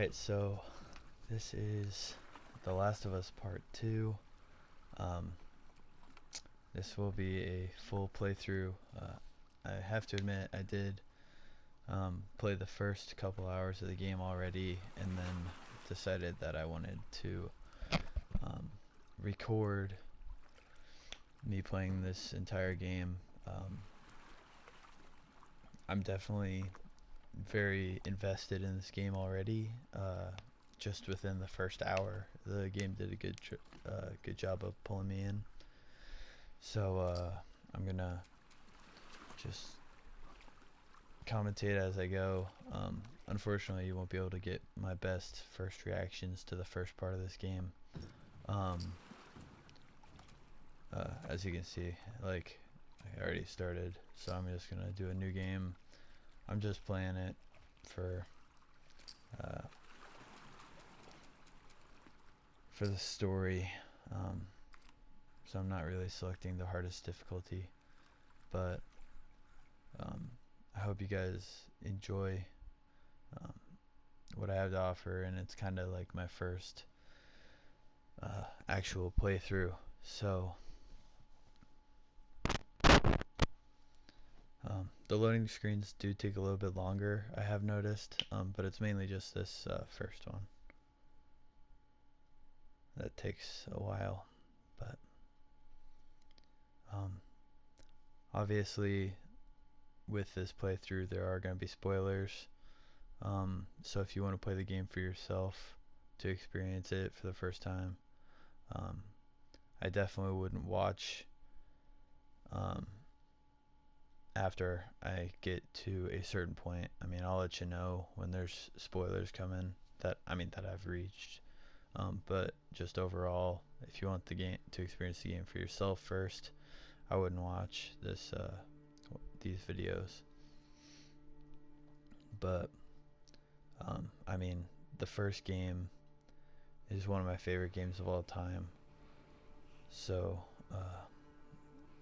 Alright, so this is The Last of Us Part 2. Um, this will be a full playthrough. I have to admit, I did play the first couple hours of the game already, and then decided that I wanted to record me playing this entire game. I'm definitely very invested in this game already. Just within the first hour, the game did a good job of pulling me in. So I'm gonna just commentate as I go. Unfortunately, you won't be able to get my best first reactions to the first part of this game. As you can see, like, I already started, so I'm just gonna do a new game. I'm just playing it for the story, so I'm not really selecting the hardest difficulty, but I hope you guys enjoy what I have to offer, and it's kind of like my first actual playthrough, so the loading screens do take a little bit longer, I have noticed, but it's mainly just this first one that takes a while. But obviously with this playthrough there are going to be spoilers, so if you want to play the game for yourself to experience it for the first time, I definitely wouldn't watch after I get to a certain point. I mean, I'll let you know when there's spoilers coming that I've reached, but just overall, if you want the game to experience the game for yourself first, I wouldn't watch these videos. But I mean, the first game is one of my favorite games of all time, so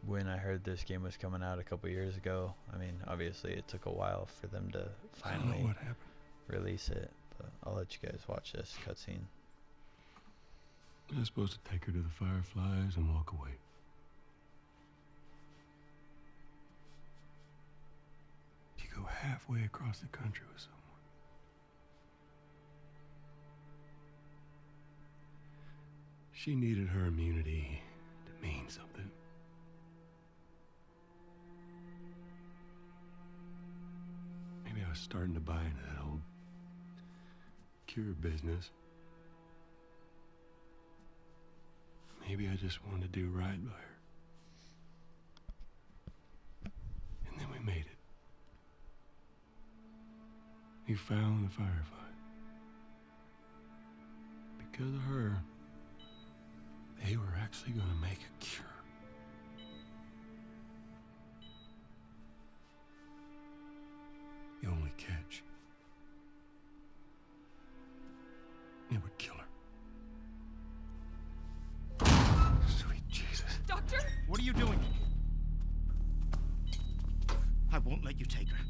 when I heard this game was coming out a couple years ago, I mean, obviously it took a while for them to finally release it, but I'll let you guys watch this cutscene. I was supposed to take her to the Fireflies and walk away. You go halfway across the country with someone. She needed her immunity to mean something. Maybe I was starting to buy into that old cure business. Maybe I just wanted to do right by her. And then we made it. We found the Firefly. Because of her, they were actually going to make a cure. The only catch, it would kill her. Sweet Jesus. Doctor? What are you doing? I won't let you take her.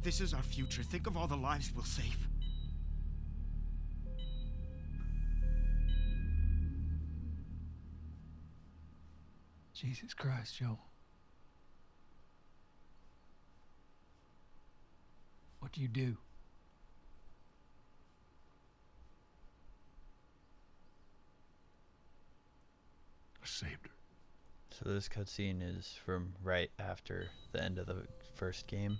This is our future. Think of all the lives we'll save. Jesus Christ, Joel. What do you do? I saved her. So this cutscene is from right after the end of the first game.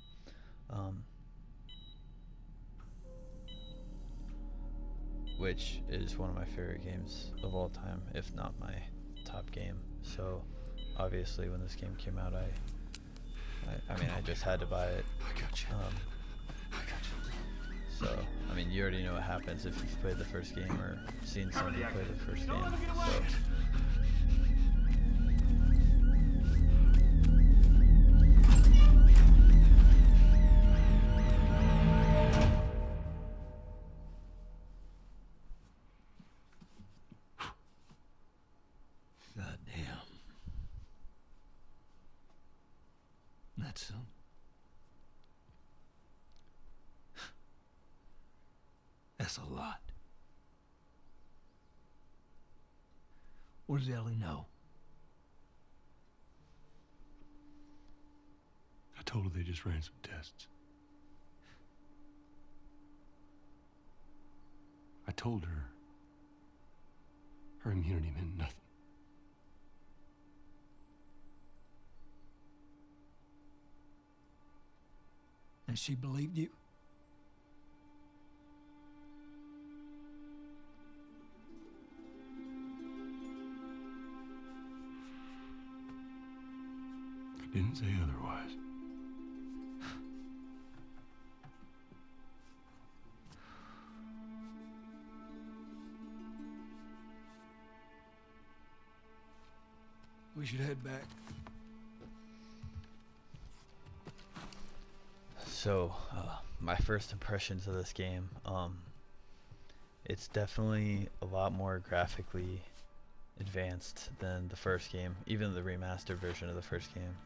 Which is one of my favorite games of all time, if not my top game. So obviously when this game came out, I just had to buy it. I got you. I got you. So I mean, you already know what happens if you've played the first game or seen somebody play the first game. So Goddamn. That's some. That's a lot. What does Ellie know? I told her they just ran some tests. I told her her immunity meant nothing. And she believed you? I didn't say otherwise. We should head back. So, my first impressions of this game, it's definitely a lot more graphically advanced than the first game, even the remastered version of the first game.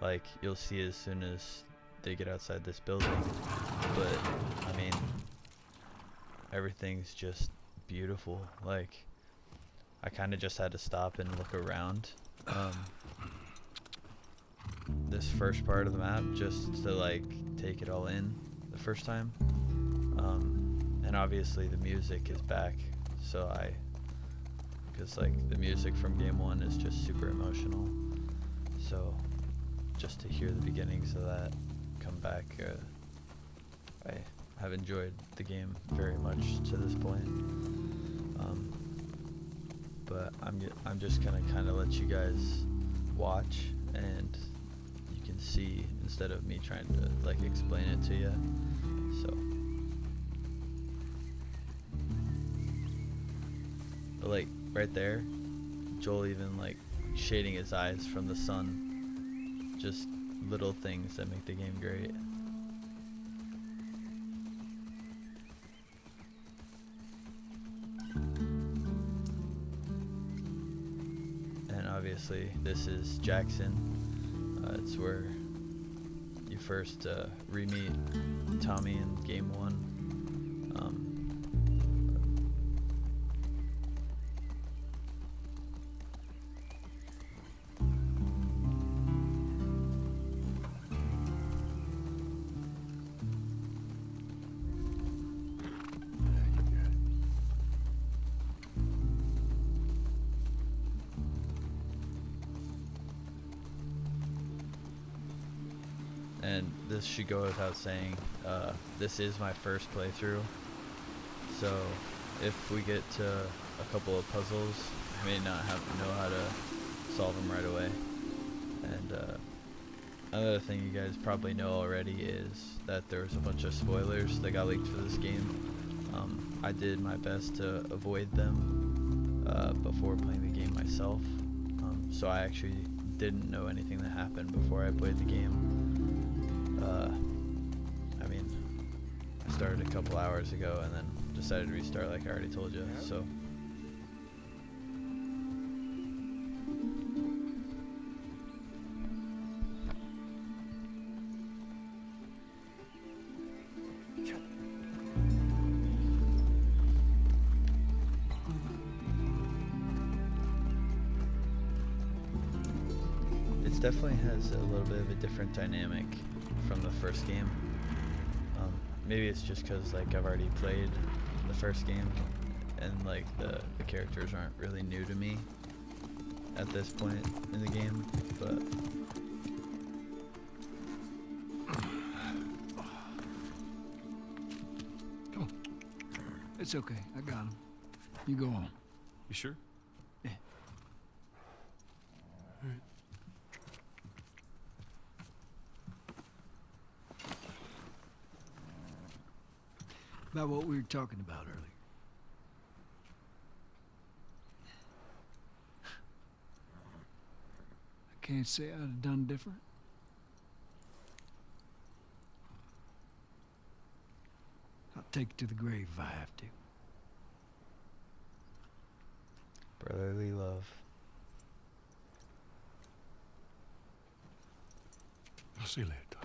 Like, you'll see as soon as they get outside this building, but, I mean, everything's just beautiful. Like, I kind of just had to stop and look around. This first part of the map just to like take it all in the first time, and obviously the music is back, so because like the music from game one is just super emotional, so just to hear the beginnings of that come back, I have enjoyed the game very much to this point. But I'm just gonna kind of let you guys watch, and you can see instead of me trying to like explain it to you. So, but like right there, Joel even like shading his eyes from the sun, just little things that make the game great. Obviously, this is Jackson. It's where you first re-meet Tommy in game one. And this should go without saying, this is my first playthrough, so if we get to a couple of puzzles, I may not know how to solve them right away. And another thing you guys probably know already is that there was a bunch of spoilers that got leaked for this game. I did my best to avoid them before playing the game myself, so I actually didn't know anything that happened before I played the game. I mean, I started a couple hours ago and then decided to restart like I already told you, so. It definitely has a little bit of a different dynamic from the first game. Maybe it's just because like I've already played the first game and like the characters aren't really new to me at this point in the game, but Come on. It's okay. I got him. You go on. You sure? Yeah. All right. About what we were talking about earlier. I can't say I'd have done different. I'll take it to the grave if I have to. brotherly love. I'll see you later, Tom.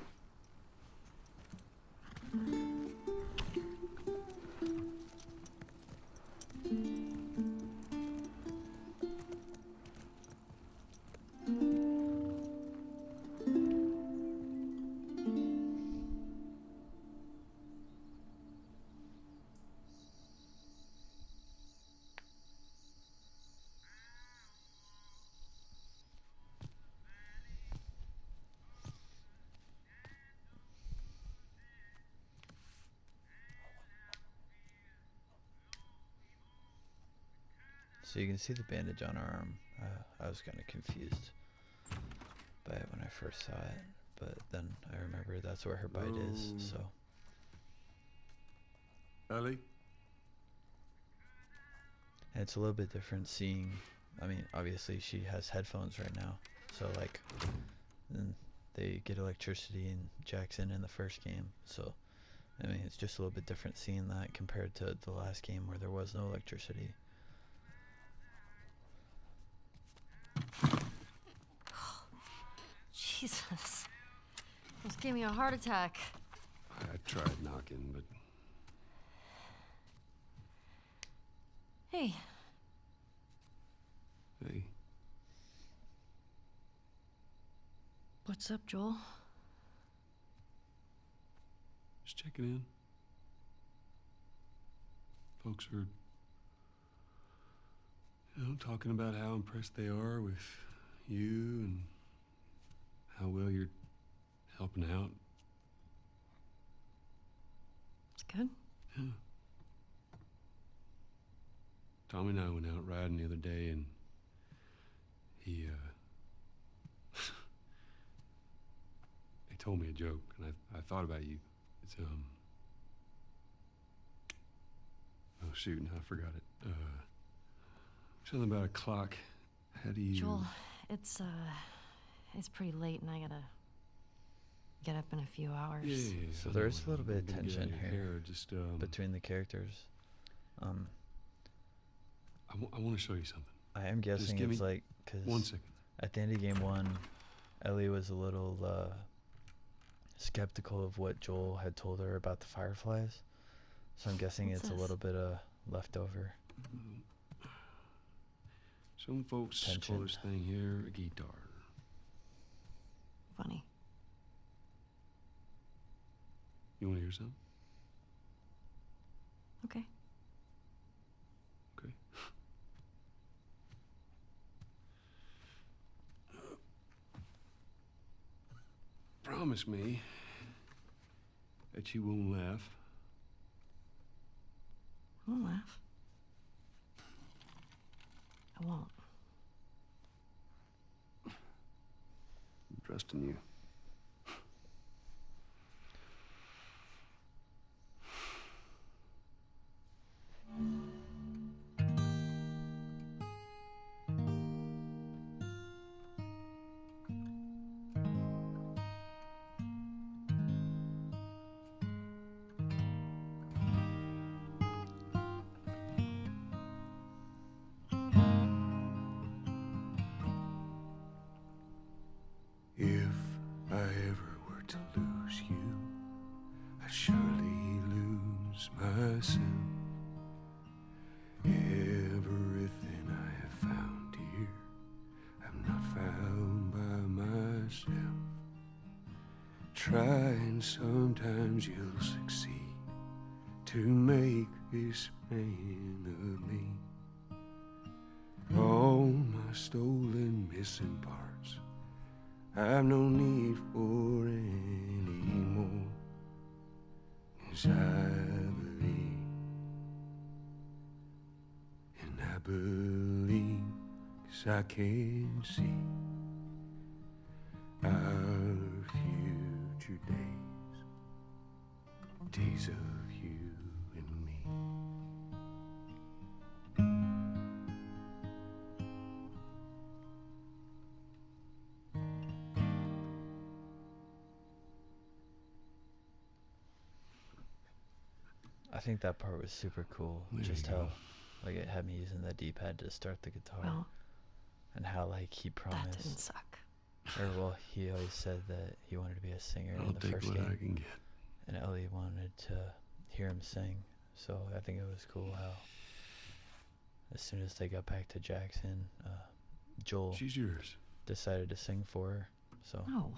So you can see the bandage on her arm. I was kind of confused by it when I first saw it, but then I remember that's where her bite is, so. Ellie? And it's a little bit different seeing, I mean, obviously she has headphones right now, so like, then they get electricity in Jackson in the first game, so, I mean, it's just a little bit different seeing that compared to the last game where there was no electricity. Jesus. Almost gave me a heart attack. I tried knocking, but Hey, hey, what's up, Joel? just checking in. Folks are, talking about how impressed they are with you and how well you're helping out. It's good. Yeah. Tommy and I went out riding the other day, and he told me a joke, and I thought about you. It's oh shoot, I forgot it. Something about a clock. How do you? Joel, it's pretty late and I gotta get up in a few hours. Yeah. So I there's know, a little bit I'm of gonna get tension out of here your hair, just between the characters. I want to show you something. I am guessing give it's me like, because 1 second. at the end of game 1, Ellie was a little skeptical of what Joel had told her about the Fireflies. So I'm guessing What's it's a this? little bit leftover. Some folks call Tension. this thing here a guitar. Funny. You want to hear something? Okay. Okay. Promise me that you won't laugh. I won't laugh. I won't. I'm trusting you. If I ever were to lose you, I'd surely lose myself. Everything I have found here, I'm not found by myself. Try and sometimes you'll succeed to make this man of me. All my stolen missing parts I've no need for any more, 'cause I believe, and I believe 'cause I can see our future days, days of you and me. I think that part was super cool. There Just you how, go. like, it had me using the D-pad to start the guitar, Well, and how, like, he that didn't promised, suck. or well, he always said that he wanted to be a singer I'll in the take first what game, I can get. and Ellie wanted to hear him sing. So I think it was cool how, as soon as they got back to Jackson, Joel She's yours. decided to sing for her. So No.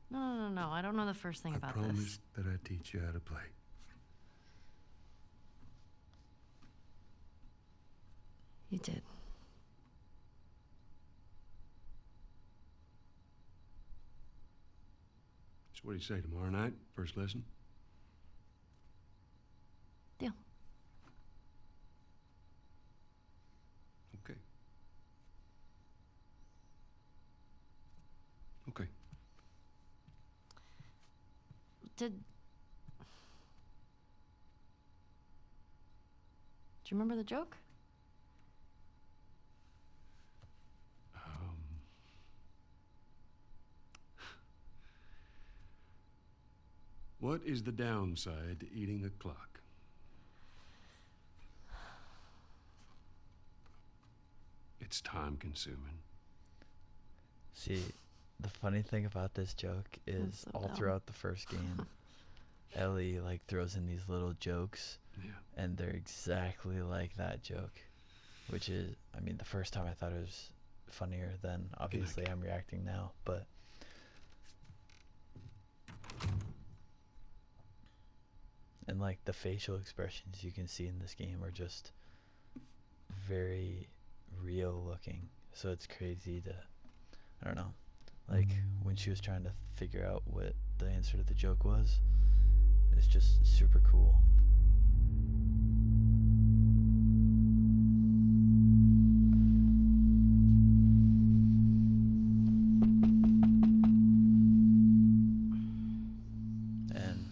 No. I don't know the first thing I about promised this. that I'd teach you how to play. You did. So what do you say, tomorrow night? First lesson? Deal. Okay. Do you remember the joke? What is the downside to eating a clock? It's time consuming. See, the funny thing about this joke is so all dumb. throughout the first game, Ellie like throws in these little jokes, Yeah. and they're exactly like that joke, which is, I mean, the first time I thought it was funnier than obviously I'm reacting now, but and like the facial expressions you can see in this game are just very real looking. So it's crazy to, I don't know, like when she was trying to figure out what the answer to the joke was, it's just super cool. And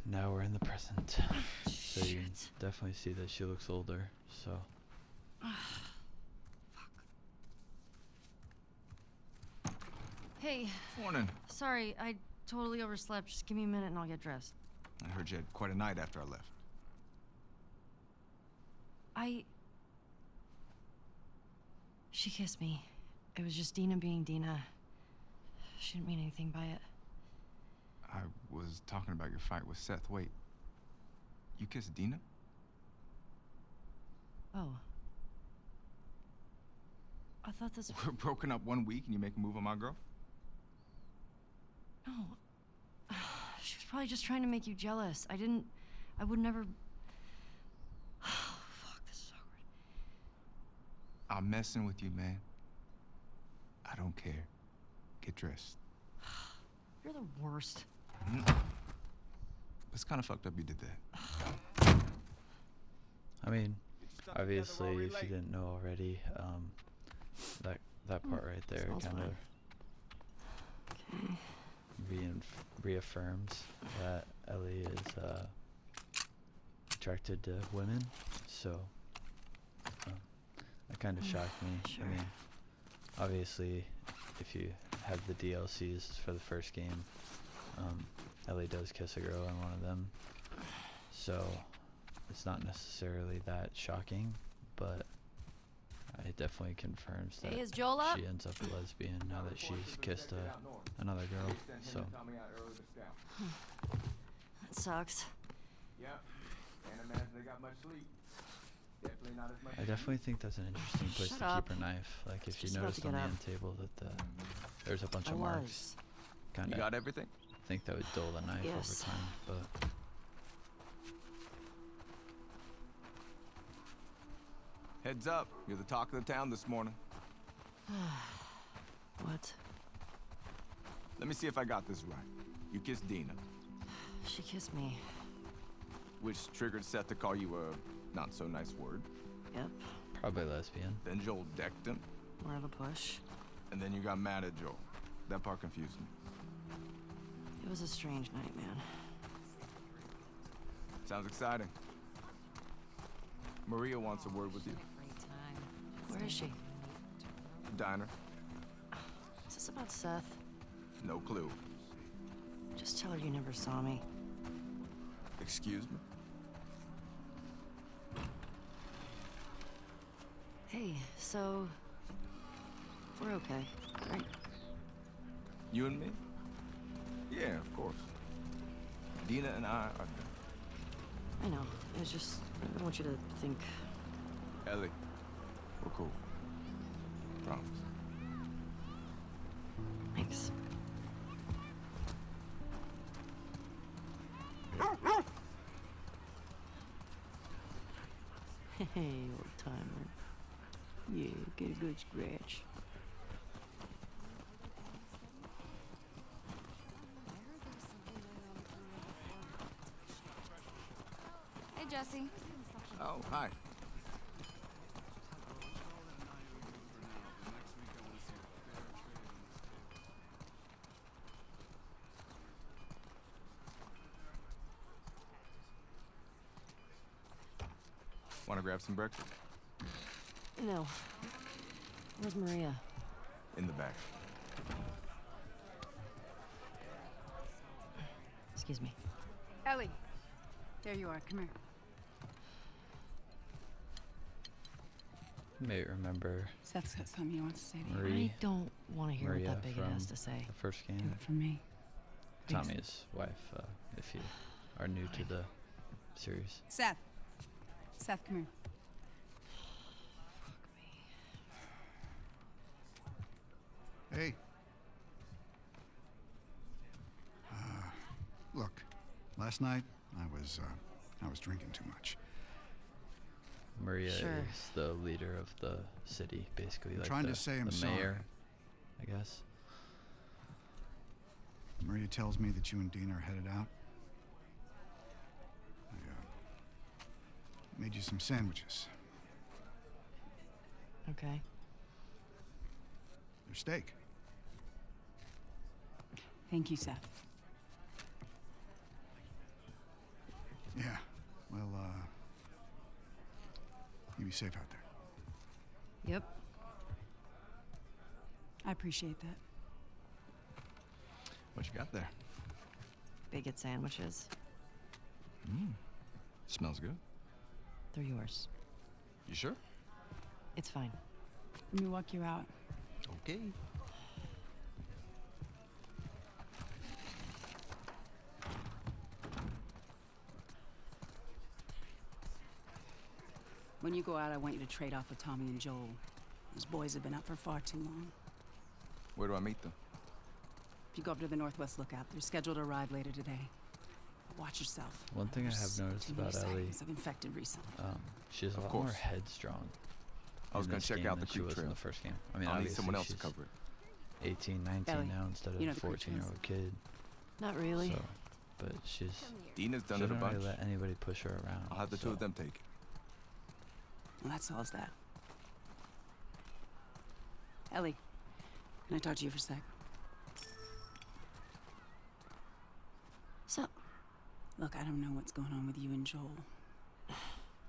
now we're in the present. So you can Shit. definitely see that she looks older, so. Hey, Morning. sorry, I totally overslept. Just give me a minute and I'll get dressed. I heard you had quite a night after I left. She kissed me. It was just Dina being Dina. She didn't mean anything by it. I was talking about your fight with Seth. Wait, you kissed Dina? Oh. I thought this... We're broken up 1 week and you make a move on my girl? No. She was probably just trying to make you jealous. I would never... Fuck, this is awkward. I'm messing with you, man. I don't care. Get dressed. You're the worst. It's kind of fucked up you did that. I mean, obviously, if you didn't know already, that part right there Smells kind of Okay. reaffirms that Ellie is attracted to women. So that kind of shocked me. Sure. I mean, obviously, if you have the DLCs for the first game, Ellie does kiss a girl in one of them. So it's not necessarily that shocking, but it definitely confirms that Hey, is Joel up? she ends up a lesbian now that she's kissed another girl. So That sucks. Yeah, can't imagine they got much sleep. Definitely not as much. I definitely think that's an interesting place Shut to up. keep her knife. Like if you Just about noticed to on get the up. end table that there's a bunch I of marks. was. Kind You of got everything? think that would dull the knife Yes. over time, but Heads up, you're the talk of the town this morning. What? Let me see if I got this right. You kissed Dina, She kissed me. which triggered Seth to call you a not-so-nice word. Yep. probably lesbian. Then Joel decked him, More of a push. and then you got mad at Joel. That part confused me. It was a strange night, man. Sounds exciting. Maria wants a word with you. Where is she? Diner? Is this about Seth? No clue. Just tell her you never saw me. Excuse me? Hey, so... We're okay, right? You and me? Yeah, of course. Dina and I are done. I know. It's just... I don't want you to think... Ellie, we're cool. Promise. Thanks. Hey, old timer. Yeah, get a good scratch. Hey, Jesse. Oh, hi. Want to grab some breakfast? No. Where's Maria? In the back. Excuse me. Ellie. There you are. Come here. You may remember Seth's got something he wants to say to you. Marie, I don't want to hear Maria what that bigot has from to say. the first Do game. it for me. Please. Tommy's wife, if you are new to the series. Seth. Seth, come here. Hey. Look, last night I was drinking too much. Maria Sure. is the leader of the city, basically, I'm like trying the, to say I'm the sorry. mayor, I guess. Maria tells me that you and Dean are headed out. I made you some sandwiches. Okay. They're steak. Thank you, Seth. Yeah. Well, you be safe out there. Yep. I appreciate that. What you got there? Bigot sandwiches. Smells good. They're yours. You sure? It's fine. Let me walk you out. Okay. When you go out, I want you to trade off with Tommy and Joel. Those boys have been up for far too long. Where do I meet them? If you go up to the Northwest Lookout, they're scheduled to arrive later today. Watch yourself. One thing I have There's noticed too many about Ellie, sightings of infected recently. she's a Of lot more course. headstrong. I was in gonna this check game out the than she creek was in trail. the first game. I mean, I'll need obviously someone else to she's cover it. 18, 19 Ellie, now instead of you know the creek 14-year-old kid. Not really. So, but she's Dina's she done it a doesn't really bunch. let anybody push her around. I'll have the two of them take it. Well, that solves that. Ellie, can I talk to you for a sec? What's up? Look, I don't know what's going on with you and Joel.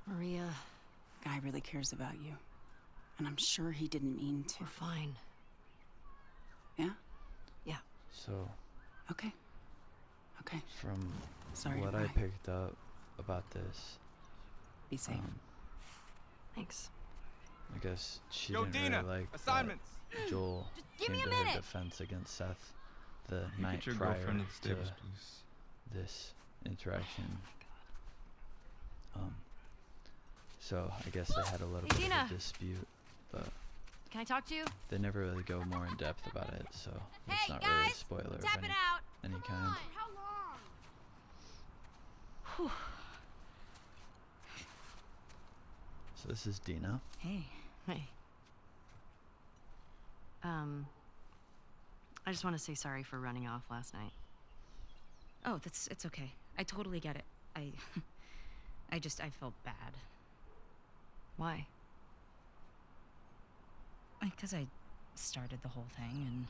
Maria, Guy really cares about you. And I'm sure he didn't mean to. we're fine. Yeah? Yeah. So, Okay. Okay. from Sorry what to I pry. picked up about this, Be safe. Thanks. I guess she Yo, didn't Dina, really like that assignments. Joel give came me a to her minute. defense against Seth the You night get your prior girlfriend at the to stables, please. this interaction. So I guess they had a little Hey, bit Dina. of a dispute, but Can I talk to you? they never really go more in depth about it, so it's Hey, not really a guys, spoiler of Tap it out. any kind. How long? So this is Dina. Hey. Hey. I just want to say sorry for running off last night. Oh, it's okay. I totally get it. I felt bad. Why? Because I started the whole thing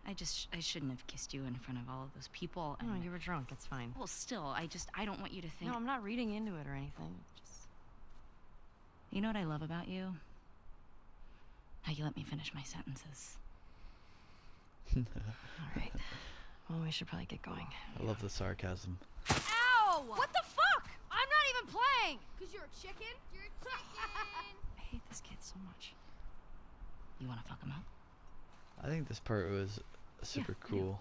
and I shouldn't have kissed you in front of all of those people. No, And you were drunk. It's fine. well, still, I don't want you to think. No, I'm not reading into it or anything. Just You know what I love about you? How you let me finish my sentences. all right. Well, we should probably get going. I love the sarcasm. Ow! What the fuck? I'm not even playing! Cause you're a chicken? You're a chicken! I hate this kid so much. You want to fuck him up? I think this part was super cool.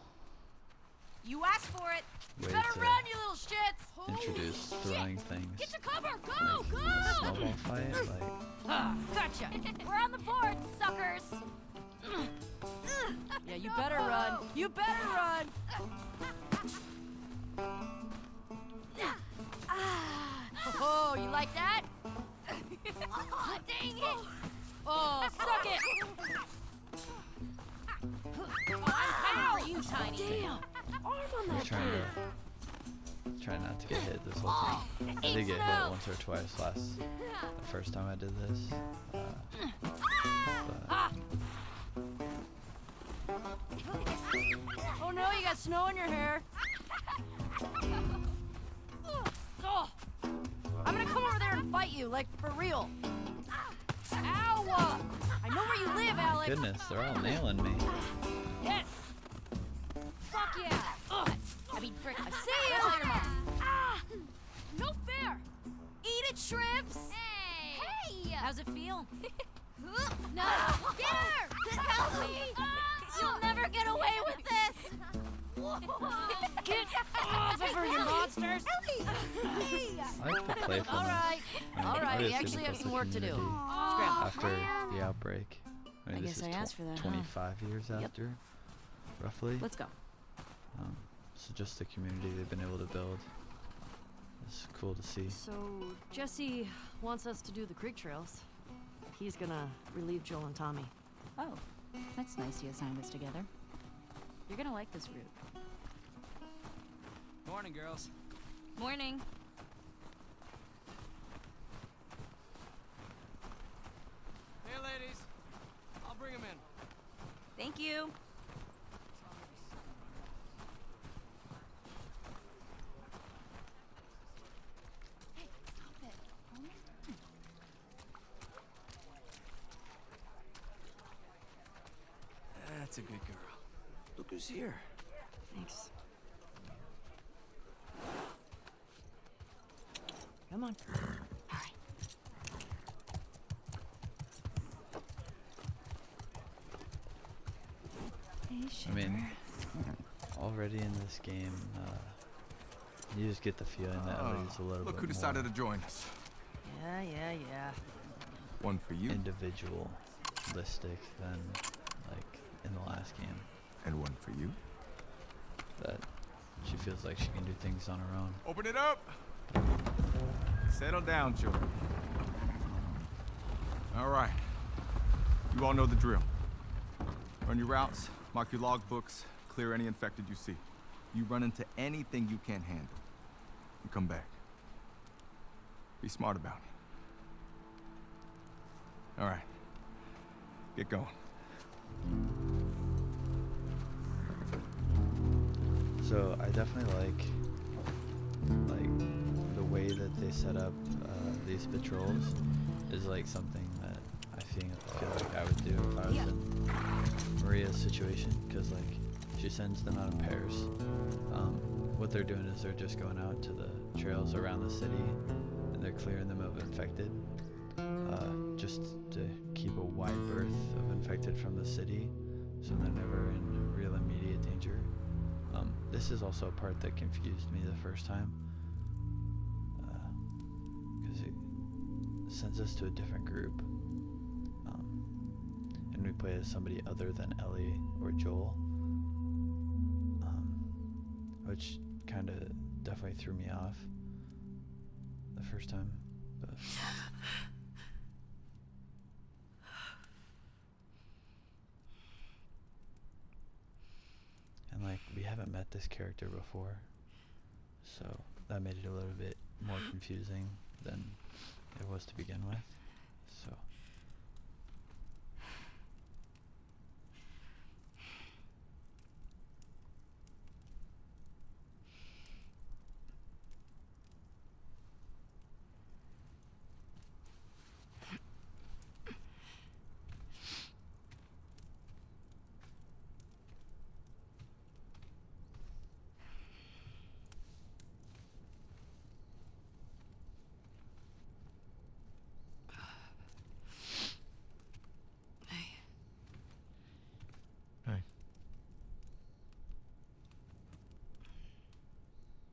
You asked for it! Way Better to run, you little shits! introduce throwing things. Get to cover! Like, Go! in Go! a snowball fight, like Gotcha! We're on the board, suckers! Yeah, you better run. You better run. Oh, you like that? Oh, dang it! Oh, suck it! Oh, I'm for you, Tiny. Damn. Arm on I'm that trying kid. to try not to get hit this whole time. I did get hit once or twice the first time I did this. Oh no, you got snow in your hair. Oh, I'm gonna come over there fight you, like for real. Ow! I know where you live, Alex. Goodness, they're all nailing me. Yes. Fuck yeah. I mean, frick. I see you later, Mom. Ah! No fair. Eat it, shrimps. Hey. How's it feel? No. Get her. Help me. You'll never get away with this. Get off of her, you monsters. Ellie. I like the playfulness. All right. All right. Really We actually have across some the work to do. community Scram. After the outbreak. I mean, I this guess is I asked for that, huh? 25 years Yep. after, roughly. Let's go. So just the community they've been able to build is cool to see. So, Jesse wants us to do the creek trails. He's gonna relieve Joel and Tommy. Oh, that's nice you assigned us together. You're gonna like this route. Morning, girls. Morning. Hey, ladies. I'll bring them in. Thank you. That's a good girl. Look who's here. Thanks. Come on. All right. Hey, I mean, already in this game, you just get the feeling that Ellie's a little Look bit who decided more to join us. Yeah. One for you, individualistic than like in the last game. and one for you. That she feels like she can do things on her own. Open it up! Settle down, children. All right. You all know the drill. Run your routes, mark your logbooks, clear any infected you see. You run into anything you can't handle. You come back. Be smart about it. All right. Get going. So I definitely like the way that they set up these patrols is like something that I feel like I would do if I was in Maria's situation, because like she sends them out in pairs. What they're doing is they're just going out to the trails around the city and they're clearing them of infected, just to keep a wide berth of infected from the city, so they're never in real immediate danger. This is also a part that confused me the first time, because it sends us to a different group, and we play as somebody other than Ellie or Joel, which kind of definitely threw me off the first time. But and like we haven't met this character before, so that made it a little bit more confusing than it was to begin with. So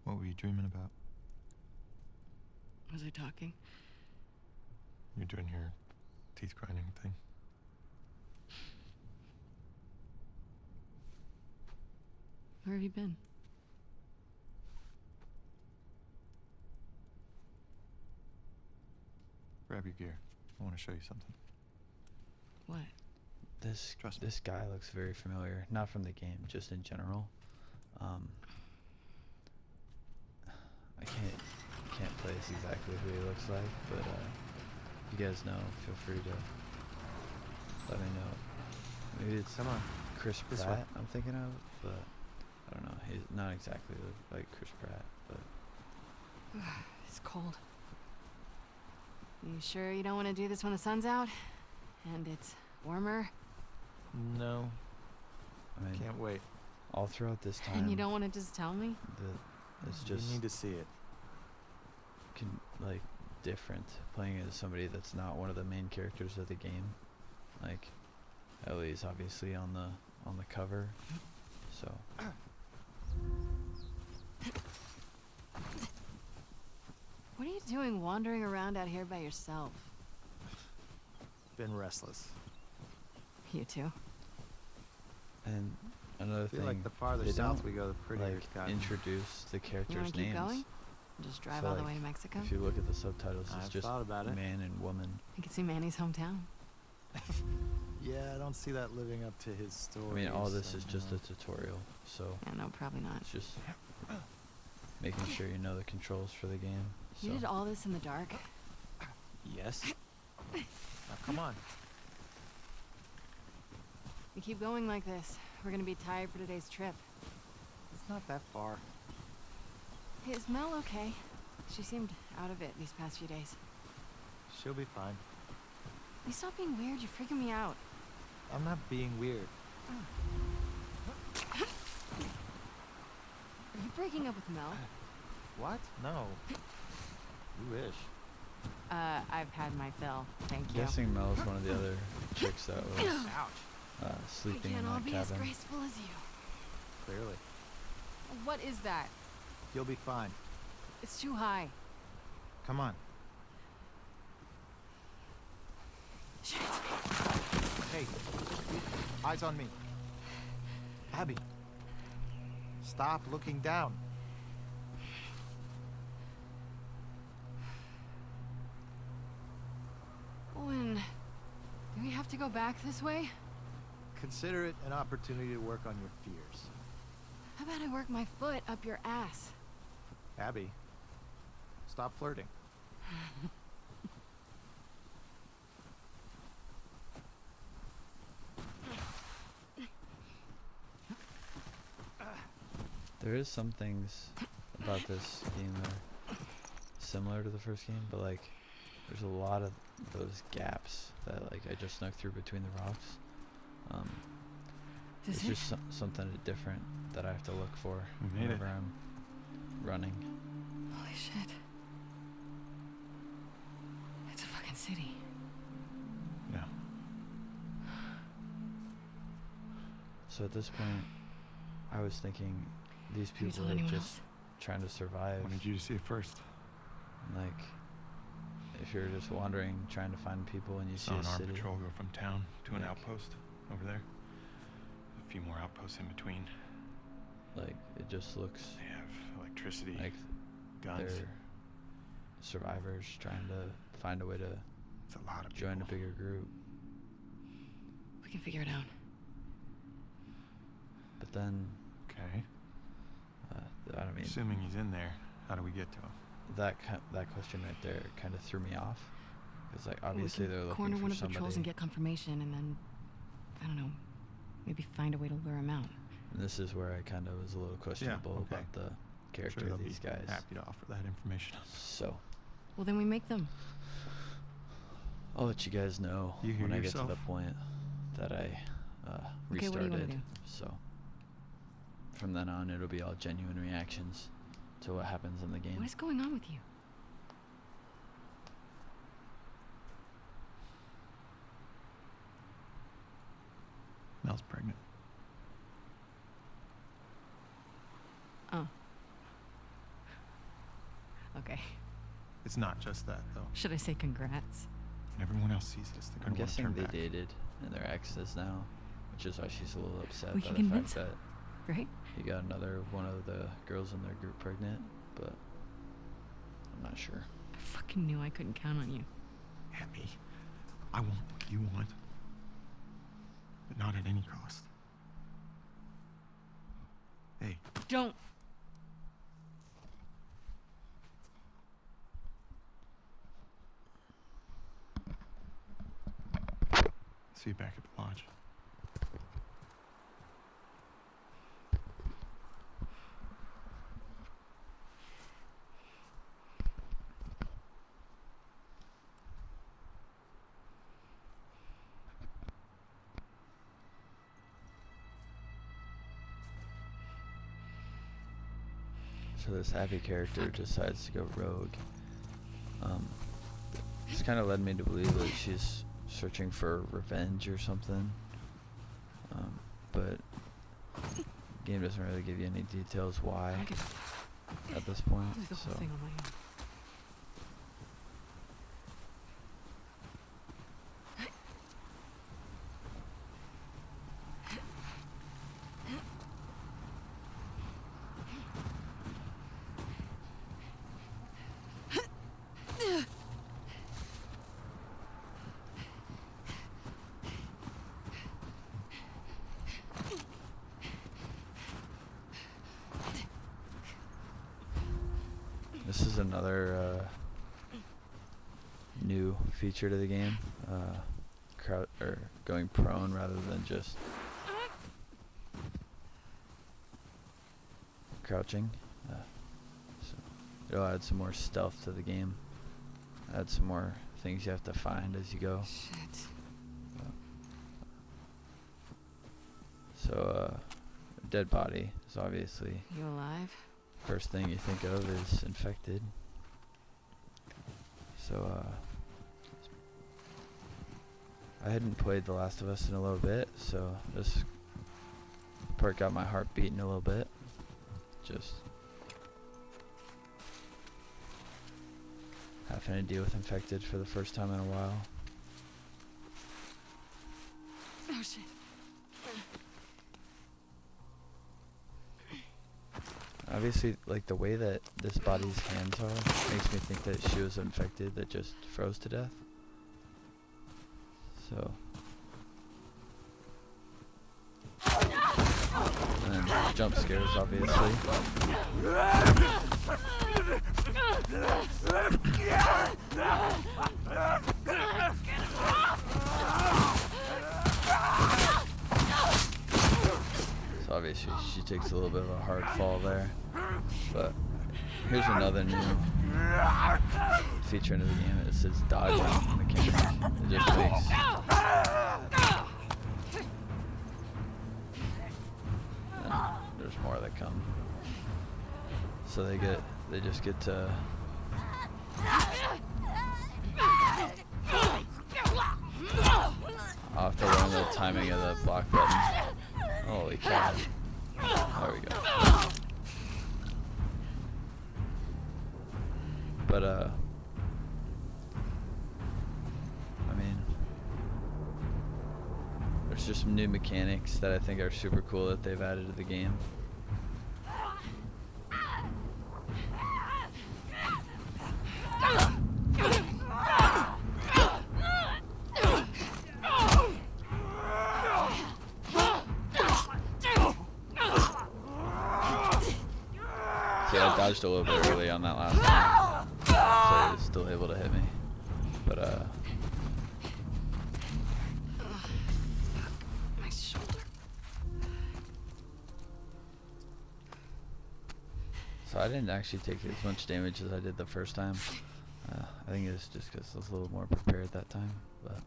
What were you dreaming about? Was I talking? You're doing your teeth grinding thing. Where have you been? Grab your gear. I want to show you something. What? this Trust me. this guy looks very familiar, not from the game, just in general. I can't place exactly who he looks like, but if you guys know, feel free to let me know. Maybe it's Come on. Chris This way. Pratt I'm thinking of, but I don't know. He's not exactly like Chris Pratt, but It's cold. You sure you don't want to do this when the sun's out? And it's warmer? No, I mean, can't wait. all throughout this time, And you don't want to just tell me? it's You just need to see it. like different playing as somebody that's not one of the main characters of the game. Like Ellie's obviously on the cover, so What are you doing wandering around out here by yourself? Been restless. You too? and another I feel thing, like the farther they south don't we go, the prettier like it's gotten. introduce the You want characters' to keep names. going? Just drive So, all the like, way to Mexico? If you look at the subtitles, it's I've just thought about it. man and woman. You can see Manny's hometown. Yeah, I don't see that living up to his story. I mean, all this is just a tutorial, so Yeah, no, probably not. it's just making sure you know the controls for the game. You So did all this in the dark? Yes. Now, come on. You keep going like this, we're gonna be tired for today's trip. It's not that far. Hey, is Mel okay? She seemed out of it these past few days. She'll be fine. You stop being weird, you're freaking me out. I'm not being weird. Are you breaking up with Mel? What? No. You wish. I've had my fill, thank I'm you. guessing Mel's one of the other chicks that was Ouch. We sleeping in can't all that be as cabin. graceful as you. Clearly. What is that? You'll be fine. It's too high. Come on. Shit. Hey. Eyes on me. Abby. Stop looking down. Owen, do we have to go back this way? Consider it an opportunity to work on your fears. How about I work my foot up your ass? Abby. Stop flirting. There is some things about this game that are similar to the first game, but like there's a lot of those gaps that like I just snuck through between the rocks. Is It's it? just something different that I have to look for We made it. whenever I'm running. Holy shit. It's a fucking city. Yeah. So at this point, I was thinking these Have you people told are anyone just else? trying to survive. Wanted you to see it first. Like, if you're just wandering, trying to find people, and you see Saw a an armed city, patrol go from town to an Like- outpost over there. A few more outposts in between. like it just looks They have electricity, like guns. they're survivors trying to find a way to It's a lot of join a people. bigger group. We can figure it out. But then, Okay. I mean, Assuming he's in there, how do we get to him? that question right there kind of threw me off. Because like obviously we can they're looking corner for one of the somebody. patrols and get confirmation, and then I don't know, maybe find a way to lure him out. And this is where I kind of was a little questionable okay. about the character Sure, of they'll these be guys. happy to offer that information. So Well, then we make them. I'll let you guys know You hear when I get to yourself? the point that I Okay, what do you restarted. wanna do? So from then on, it'll be all genuine reactions to what happens in the game. What is going on with you? Mel's pregnant. Oh. Okay. It's not just that, though. Should I say congrats? When everyone else sees this, they're I'm gonna want to guessing turn they back. dated and they're exes now, which is why she's a little upset We by can the fact convince that her. Right? he got another one of the girls in their group pregnant, but I'm not sure. I fucking knew I couldn't count on you. Abby, I want what you want, but not at any cost. Hey, Don't. see you back at the lodge. So this Abby character decides to go rogue. This kind of led me to believe that she's searching for revenge or something. But the game doesn't really give you any details why at this point. So. This is another new feature to the game, going prone rather than just crouching. So it'll add some more stealth to the game. Add some more things you have to find as you go. Shit. So dead body is obviously. You alive? First thing you think of is infected. So, I hadn't played The Last of Us in a little bit, so this part got my heart beating a little bit. Just having to deal with infected for the first time in a while. Oh shit. Obviously, like, the way that this body's hands are makes me think that she was infected that just froze to death. So. And then jump scares, obviously. So obviously she takes a little bit of a hard fall there. But here's another new feature into the game. It says dodging mechanics. It just makes there's more that come. So they just get to I'll have to learn the timing of the block button. Holy cow. There we go. But, I mean, there's just some new mechanics that I think are super cool that they've added to the game. See, I dodged a little bit early on that last one, so he was still able to hit me. But, My shoulder. so I didn't actually take as much damage as I did the first time. I think it's just because I was a little more prepared that time, but.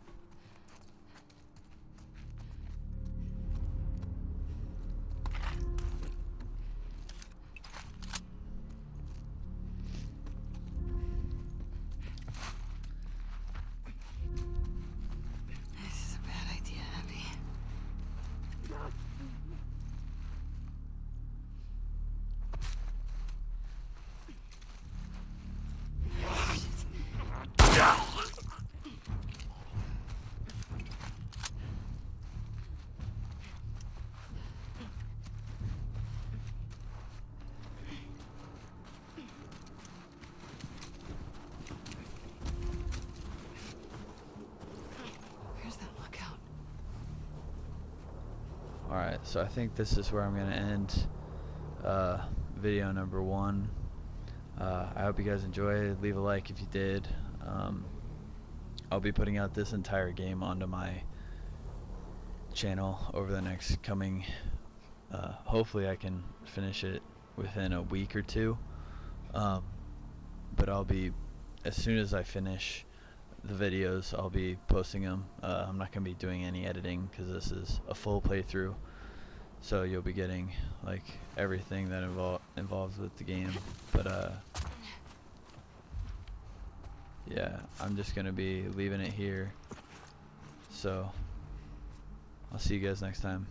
This is a bad idea, Abby. Where's that lookout? Alright, so I think this is where I'm going to end video number 1. I hope you guys enjoyed. Leave a like if you did. I'll be putting out this entire game onto my channel over the next coming, hopefully I can finish it within a week or two. But I'll be, as soon as I finish the videos, I'll be posting them. I'm not going to be doing any editing because this is a full playthrough. so you'll be getting like everything that involves with the game. But yeah, I'm just gonna be leaving it here, so I'll see you guys next time.